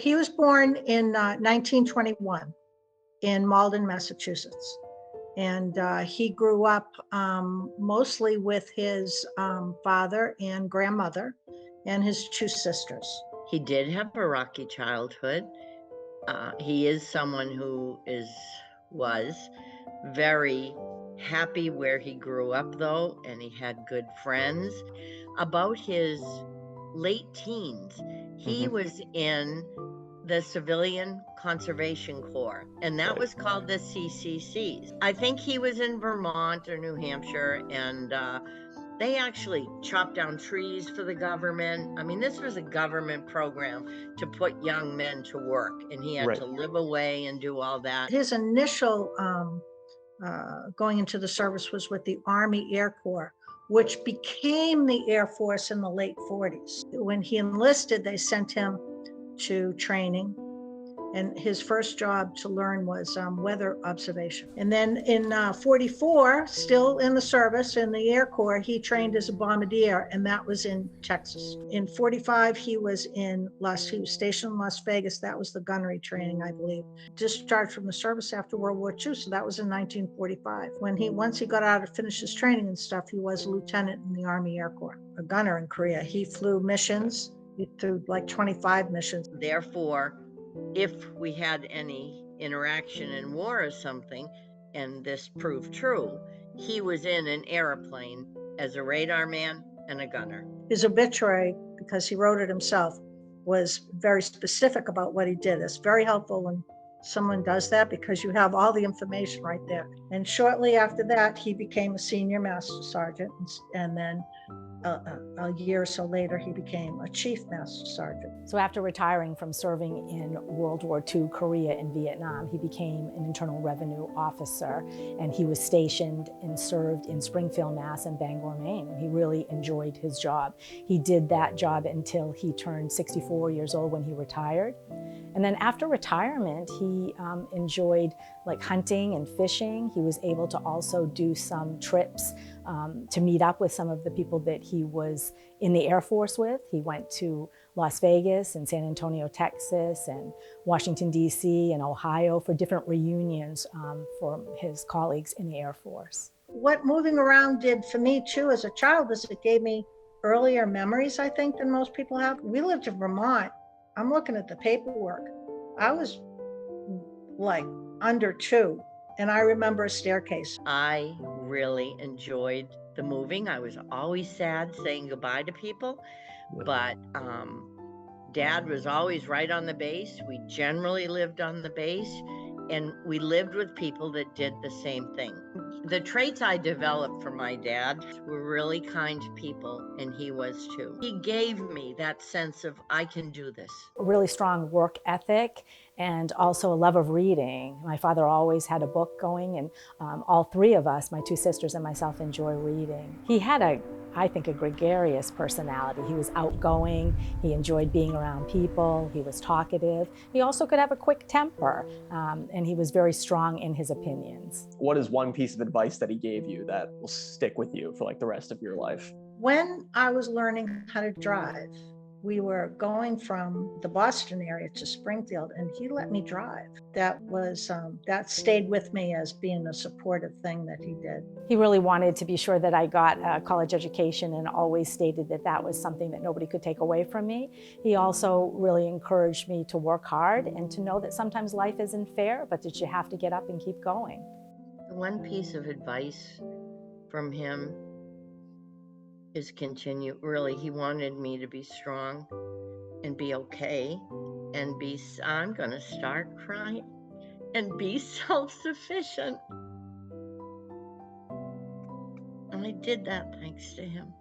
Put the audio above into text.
He was born in 1921 in Malden, Massachusetts. And he grew up mostly with his father and grandmother and his two sisters. He did have a rocky childhood. He is someone who was very happy where he grew up, though, and he had good friends. About his late teens, he was in the Civilian Conservation Corps, and that was called the CCCs. I think he was in Vermont or New Hampshire, and they actually chopped down trees for the government. I mean, this was a government program to put young men to work, and he had to live away and do all that. His initial going into the service was with the Army Air Corps, which became the Air Force in the late 40s. When he enlisted, they sent him to training, and his first job to learn was weather observation. And then in 44, still in the service in the Air Corps, he trained as a bombardier, and that was in Texas. In 45, he was stationed in Las Vegas. That was the gunnery training, I believe. Discharged from the service after World War II, so that was in 1945. Once he got out to finish his training and stuff, he was a lieutenant in the Army Air Corps, a gunner in Korea. He flew missions. He flew like 25 missions. Therefore, if we had any interaction in war or something, and this proved true, he was in an airplane as a radar man and a gunner. His obituary, because he wrote it himself, was very specific about what he did. It's very helpful when someone does that because you have all the information right there. And shortly after that, he became a senior master sergeant, and then a year or so later, he became a chief master sergeant. So after retiring from serving in World War II, Korea, and Vietnam, he became an Internal Revenue officer, and he was stationed and served in Springfield, Mass. And Bangor, Maine. And he really enjoyed his job. He did that job until he turned 64 years old when he retired. And then after retirement, he enjoyed like hunting and fishing. He was able to also do some trips to meet up with some of the people that he was in the Air Force with. He went to Las Vegas and San Antonio, Texas, and Washington, D.C. and Ohio for different reunions for his colleagues in the Air Force. What moving around did for me too as a child is it gave me earlier memories, I think, than most people have. We lived in Vermont. I'm looking at the paperwork. I was like under 2, and I remember a staircase. I really enjoyed the moving. I was always sad saying goodbye to people, but Dad was always right on the base. We generally lived on the base, and we lived with people that did the same thing. The traits I developed from my dad were really kind people, and he was too. He gave me that sense of, I can do this. A really strong work ethic and also a love of reading. My father always had a book going, and all 3 of us, my 2 sisters and myself, enjoy reading. He had I think, a gregarious personality. He was outgoing, he enjoyed being around people, he was talkative. He also could have a quick temper, and he was very strong in his opinions. What is one piece of advice that he gave you that will stick with you for like the rest of your life? When I was learning how to drive, we were going from the Boston area to Springfield, and he let me drive. That stayed with me as being a supportive thing that he did. He really wanted to be sure that I got a college education and always stated that that was something that nobody could take away from me. He also really encouraged me to work hard and to know that sometimes life isn't fair, but that you have to get up and keep going. One piece of advice from him is continue. Really, he wanted me to be strong and be okay and I'm gonna start crying, and be self-sufficient. And I did that thanks to him.